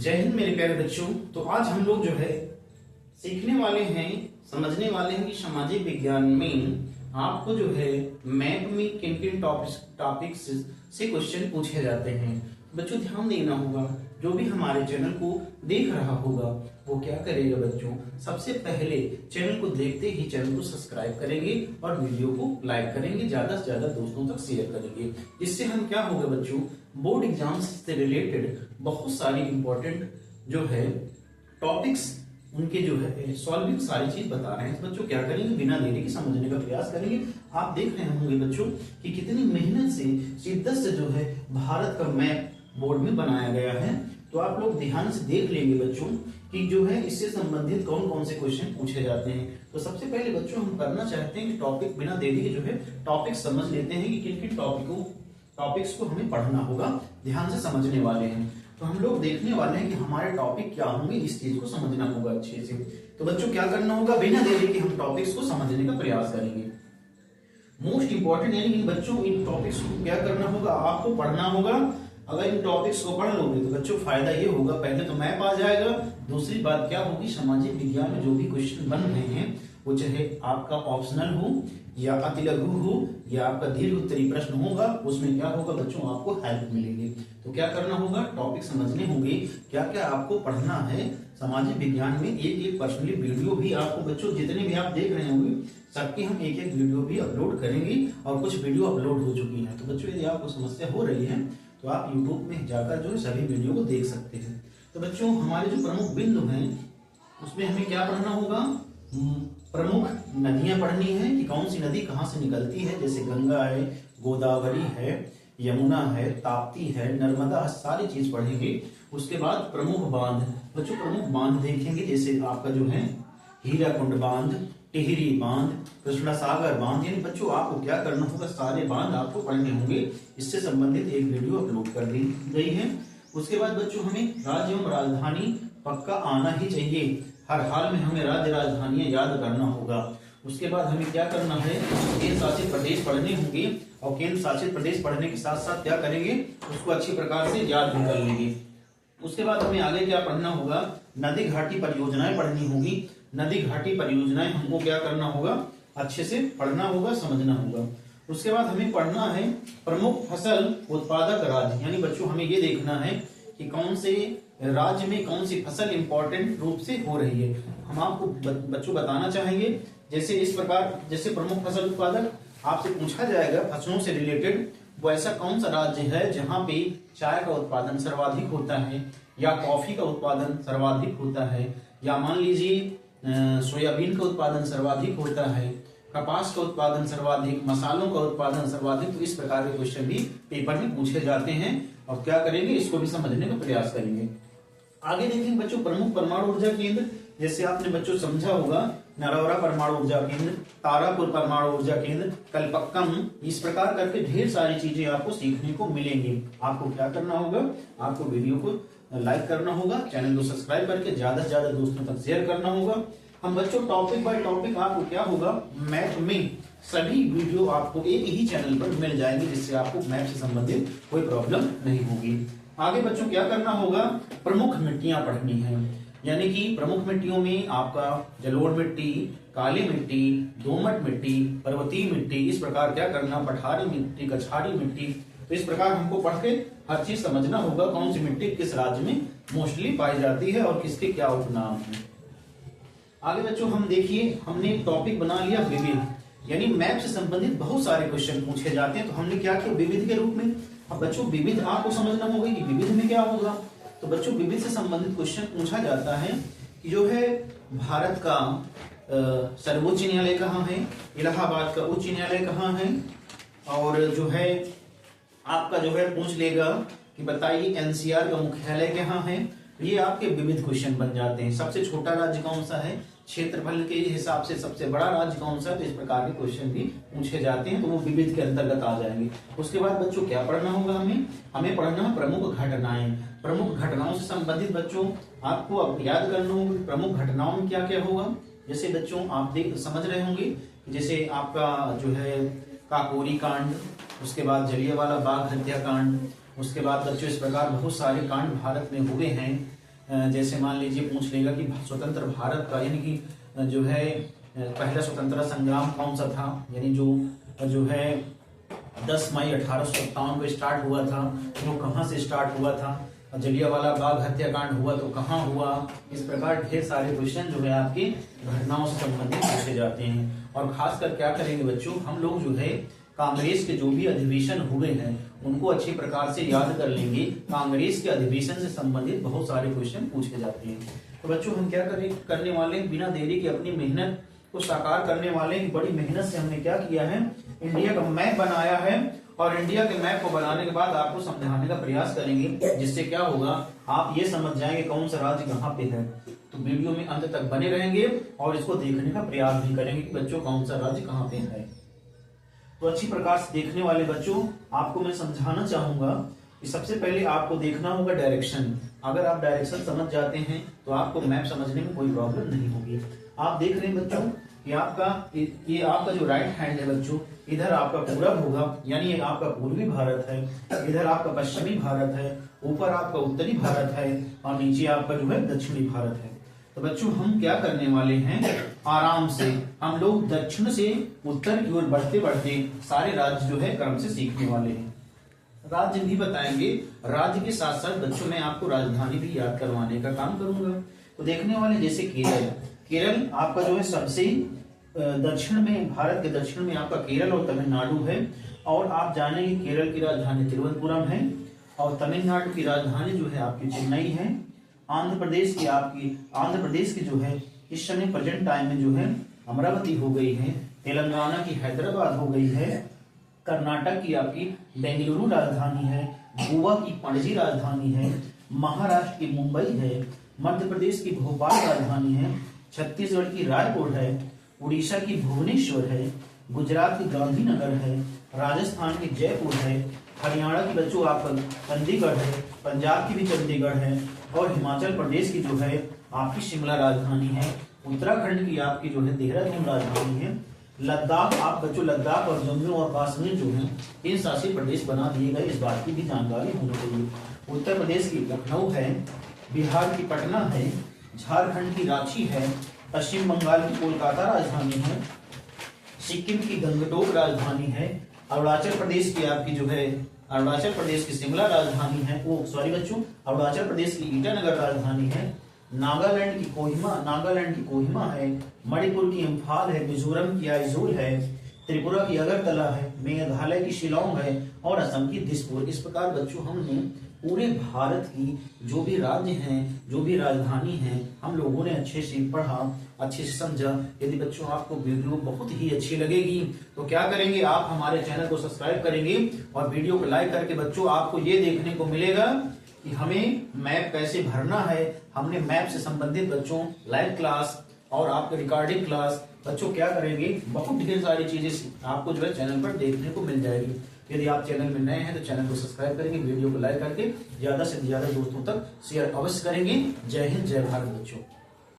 जय हिंद मेरे प्यारे बच्चों। तो आज हम लोग जो है सीखने वाले हैं, समझने वाले हैं कि सामाजिक विज्ञान में आपको जो है मैथ में किन किन टॉपिक्स से क्वेश्चन पूछे जाते हैं। बच्चों ध्यान देना होगा, जो भी हमारे चैनल को देख रहा होगा वो क्या करेगा बच्चों, सबसे पहले चैनल को देखते ही चैनल को सब्सक्राइब करेंगे और वीडियो को लाइक करेंगे, ज्यादा से ज्यादा दोस्तों तक शेयर करेंगे। इससे हम क्या होगा बच्चों, बोर्ड एग्जाम्स से रिलेटेड बहुत सारी इंपॉर्टेंट जो है टॉपिक्स उनके जो है सॉल्विंग सारी चीज बता रहे हैं। तो बच्चों क्या करेंगे, बिना देरी के समझने का प्रयास करेंगे। आप देख रहे होंगे बच्चों कि कितनी मेहनत से शिद्दत से जो है भारत का मैप बोर्ड में बनाया गया है। तो आप लोग ध्यान से देख लेंगे बच्चों कि जो है इससे संबंधित कौन कौन से क्वेश्चन पूछे जाते हैं। तो सबसे पहले बच्चों हम करना चाहते हैं कि टॉपिक बिना देरी के जो है टॉपिक समझ लेते हैं कि किन किन टॉपिक्स को हमें पढ़ना होगा, ध्यान से समझने वाले हैं। तो हम लोग देखने वाले हैं कि हमारे टॉपिक क्या होंगे, इस चीज को समझना होगा अच्छे से। तो बच्चों क्या करना होगा, बिना देरी के हम टॉपिक्स को समझने का प्रयास करेंगे। मोस्ट इंपॉर्टेंट यानी इन बच्चों इन टॉपिक्स को क्या करना होगा, आपको पढ़ना होगा। अगर इन टॉपिक्स को पढ़ लोगे तो बच्चों फायदा ये होगा, पहले तो मैप आ जाएगा, दूसरी बात क्या होगी, सामाजिक विज्ञान में जो भी क्वेश्चन बन रहे हैं वो चाहे आपका ऑप्शनल हो या अति लघु हो या आपका दीर्घ उत्तरीय प्रश्न होगा, उसमें क्या होगा बच्चों, आपको हेल्प मिलेगी। तो क्या करना होगा, टॉपिक समझने होंगे, क्या क्या आपको पढ़ना है सामाजिक विज्ञान में। एक पर्सनली वीडियो भी आपको बच्चों जितने भी आप देख रहे होंगे सबकी हम एक वीडियो भी अपलोड करेंगे और कुछ वीडियो अपलोड हो चुकी है। तो बच्चों यदि आपको समस्या हो रही है तो आप YouTube में जाकर जो है सभी वीडियो को देख सकते हैं। तो बच्चों हमारे जो प्रमुख बिंदु हैं उसमें हमें क्या पढ़ना होगा, प्रमुख नदियां पढ़नी है कि कौन सी नदी कहां से निकलती है, जैसे गंगा है, गोदावरी है, यमुना है, ताप्ती है, नर्मदा, सारी चीज पढ़ेंगे। उसके बाद प्रमुख बांध, बच्चों प्रमुख बांध देखेंगे, जैसे आपका जो है हीराकुंड बांध, टिहरी बांध, कृष्णा सागर बांध। यानी बच्चों आपको क्या करना होगा, सारे बांध आपको पढ़ने होंगे। इससे संबंधित एक वीडियो अपलोड कर दी गई है। उसके बाद बच्चों हमें राज्य एवं राजधानी पक्का आना ही चाहिए, हर हाल में हमें राज्य राजधानियां याद करना होगा। उसके बाद हमें क्या करना है, केंद्र शासित प्रदेश पढ़ने होंगे और केंद्र शासित प्रदेश पढ़ने के साथ साथ क्या करेंगे, उसको अच्छी प्रकार से याद भी कर लेंगे। उसके बाद हमें आगे क्या पढ़ना होगा, नदी घाटी परियोजनाएं पढ़नी होगी। नदी घाटी परियोजनाएं हमको क्या करना होगा, अच्छे से पढ़ना होगा, समझना होगा। उसके बाद हमें पढ़ना है प्रमुख फसल उत्पादक राज्य, यानी बच्चों हमें ये देखना है कि कौन से राज्य में कौन सी फसल इंपॉर्टेंट रूप से हो रही है। हम आपको बच्चों बताना चाहेंगे, जैसे इस प्रकार, जैसे प्रमुख फसल उत्पादक आपसे पूछा जाएगा फसलों से रिलेटेड, वो ऐसा कौन सा राज्य है जहां पे चाय का उत्पादन सर्वाधिक होता है या कॉफी का उत्पादन सर्वाधिक होता है, या मान लीजिए सोयाबीन का उत्पादन सर्वाधिक होता है, कपास का उत्पादन सर्वाधिक, मसालों का उत्पादन सर्वाधिक। तो इस प्रकार के क्वेश्चन भी पेपर में पूछे जाते हैं और क्या करेंगे, इसको भी समझने का प्रयास करेंगे। आगे देखेंगे बच्चों प्रमुख परमाणु ऊर्जा केंद्र, जैसे आपने बच्चों समझा होगा नरौरा परमाणु ऊर्जा केंद्र, तारापुर परमाणु ऊर्जा केंद्र, कल्पक्कम, इस प्रकार करके ढेर सारी चीजें आपको सीखने को मिलेंगी। आपको क्या करना होगा, आपको वीडियो को लाइक करना होगा, चैनल को सब्सक्राइब करके ज्यादा से ज्यादा दोस्तों तक शेयर करना होगा। हम बच्चों टॉपिक बाय टॉपिक आपको क्या होगा, मैथ में सभी वीडियो आपको एक ही चैनल पर मिल जाएंगे, जिससे आपको मैथ से संबंधित कोई प्रॉब्लम नहीं होगी। आगे बच्चों क्या करना होगा, प्रमुख मिट्टियां पढ़नी है, यानी कि प्रमुख मिट्टियों में आपका जलोढ़ मिट्टी, काली मिट्टी, दोमट मिट्टी, पर्वतीय मिट्टी, इस प्रकार क्या करना, पठारी मिट्टी, कछारी मिट्टी। तो इस प्रकार हमको पढ़ के हर चीज समझना होगा, कौन सी मिट्टी किस राज्य में मोस्टली पाई जाती है और किसके क्या उपनाम है। आगे बच्चों हम देखिए, हमने टॉपिक बना लिया विविध, यानी मैप से संबंधित बहुत सारे क्वेश्चन पूछे जाते हैं। तो हमने क्या किया, विविध के रूप में। अब बच्चों विविध आपको समझना होगा कि विविध में क्या होगा। तो बच्चों विविध से संबंधित क्वेश्चन पूछा जाता है कि जो है भारत का सर्वोच्च न्यायालय कहाँ है, इलाहाबाद का उच्च न्यायालय कहाँ है, और जो है आपका जो है पूछ लेगा कि बताइए एनसीआर का मुख्यालय कहाँ है। ये आपके विविध क्वेश्चन बन जाते हैं। सबसे छोटा राज्य कौन सा है, क्षेत्रफल के हिसाब से सबसे बड़ा राज्य कौन सा है, तो इस प्रकार के क्वेश्चन भी पूछे जाते हैं, तो वो विविध के अंतर्गत आ जाएंगे। उसके बाद बच्चों क्या पढ़ना होगा, हमें पढ़ना है प्रमुख घटनाएं। प्रमुख घटनाओं से संबंधित बच्चों आपको अब याद करना होगा प्रमुख घटनाओं में क्या क्या होगा। जैसे बच्चों आप समझ रहे होंगे, जैसे आपका जो है काकोरी कांड, उसके बाद जलियांवाला बाग हत्याकांड, उसके बाद बच्चों इस प्रकार बहुत सारे कांड भारत में हुए हैं। जैसे मान लीजिए पूछ लेगा कि स्वतंत्र भारत का यानी कि जो है पहला स्वतंत्रता संग्राम कौन सा था, यानी जो है 10 मई 1857 को स्टार्ट हुआ था, वो कहाँ से स्टार्ट हुआ था, जलियांवाला बाग हत्याकांड हुआ तो कहाँ हुआ। इस प्रकार ढेर सारे क्वेश्चन जो है आपकी घटनाओं से संबंधित पूछे जाते हैं। और खासकर क्या करेंगे बच्चों, हम लोग जो है कांग्रेस के जो भी अधिवेशन हुए हैं उनको अच्छी प्रकार से याद कर लेंगे। कांग्रेस के अधिवेशन से संबंधित बहुत सारे क्वेश्चन पूछे जाते हैं। तो बच्चों हम क्या करने वाले हैं, बिना देरी के अपनी मेहनत को साकार करने वाले हैं। बड़ी मेहनत से हमने क्या किया है, इंडिया का मैप बनाया है और इंडिया के मैप को बनाने के बाद आपको समझाने का प्रयास करेंगे, जिससे क्या होगा आप ये समझ जाएंगे कौन सा राज्य कहाँ पे है। तो वीडियो में अंत तक बने रहेंगे और इसको देखने का प्रयास भी करेंगे कि बच्चों कौन सा राज्य कहाँ पे है। तो अच्छी प्रकार से देखने वाले बच्चों आपको मैं समझाना चाहूंगा कि सबसे पहले आपको देखना होगा डायरेक्शन। अगर आप डायरेक्शन समझ जाते हैं तो आपको मैप समझने में कोई प्रॉब्लम नहीं होगी। आप देख रहे हैं बच्चों कि ये आपका जो राइट हैंड है बच्चों, इधर आपका पूरब होगा यानी ये आपका पूर्वी भारत है, इधर आपका पश्चिमी भारत है, ऊपर आपका उत्तरी भारत है और नीचे आपका जो है दक्षिणी भारत है। तो बच्चों हम क्या करने वाले हैं, आराम से हम लोग दक्षिण से उत्तर की ओर बढ़ते बढ़ते सारे राज्य जो है क्रम से सीखने वाले हैं। राज्य भी बताएंगे, राज्य के साथ साथ बच्चों में आपको राजधानी भी याद करवाने का काम करूंगा। तो देखने वाले जैसे केरल आपका जो है सबसे दक्षिण में, भारत के दक्षिण में आपका केरल और तमिलनाडु है। और आप जानेंगे केरल की राजधानी तिरुवनंतपुरम है और तमिलनाडु की राजधानी जो है आपकी चेन्नई है। आंध्र प्रदेश की जो है इस समय प्रेजेंट टाइम में जो है अमरावती हो गई है। तेलंगाना की हैदराबाद हो गई है। कर्नाटक की आपकी बेंगलुरु राजधानी है। गोवा की पणजी राजधानी है। महाराष्ट्र की मुंबई है। मध्य प्रदेश की भोपाल राजधानी है। छत्तीसगढ़ की रायपुर है। उड़ीसा की भुवनेश्वर है। गुजरात की गांधीनगर है। राजस्थान की जयपुर है। हरियाणा की बच्चों आपका चंडीगढ़ है। पंजाब की भी चंडीगढ़ है और हिमाचल प्रदेश की जो है आपकी शिमला राजधानी है। उत्तराखंड की आपकी जो है देहरादून राजधानी है। लद्दाख आप बच्चों, लद्दाख और जम्मू और कश्मीर जो है इन शासित प्रदेश बना दिए गए, इस बात की भी जानकारी होनी चाहिए। उत्तर प्रदेश की लखनऊ है। बिहार की पटना है। झारखंड की रांची है। पश्चिम बंगाल की कोलकाता राजधानी है। सिक्किम की गंगटोक राजधानी है। अरुणाचल प्रदेश की आपकी जो है अरुणाचल प्रदेश की शिमला राजधानी है, अरुणाचल प्रदेश की ईटानगर राजधानी है। नागालैंड की कोहिमा है। मणिपुर की इम्फाल है। मिजोरम की आइजोल है। त्रिपुरा की अगरतला है। मेघालय की शिलोंग है और असम की दिसपुर। इस प्रकार बच्चों हमने पूरे भारत की जो भी राज्य हैं, जो भी राजधानी हैं, हम लोगों ने अच्छे से पढ़ा, अच्छे से समझा। यदि बच्चों आपको वीडियो बहुत ही अच्छी लगेगी तो क्या करेंगे, आप हमारे चैनल को सब्सक्राइब करेंगे और वीडियो को लाइक करके बच्चों आपको ये देखने को मिलेगा कि हमें मैप कैसे भरना है। हमने मैप से संबंधित बच्चों लाइव क्लास और आपके रिकॉर्डिंग क्लास बच्चों क्या करेंगे, बहुत ढेर सारी चीजें आपको जो है चैनल पर देखने को मिल जाएगी। यदि आप चैनल में नए हैं तो चैनल को सब्सक्राइब करेंगे, वीडियो को लाइक करके ज्यादा से ज्यादा दोस्तों तक शेयर अवश्य करेंगे। जय हिंद, जय भारत बच्चों।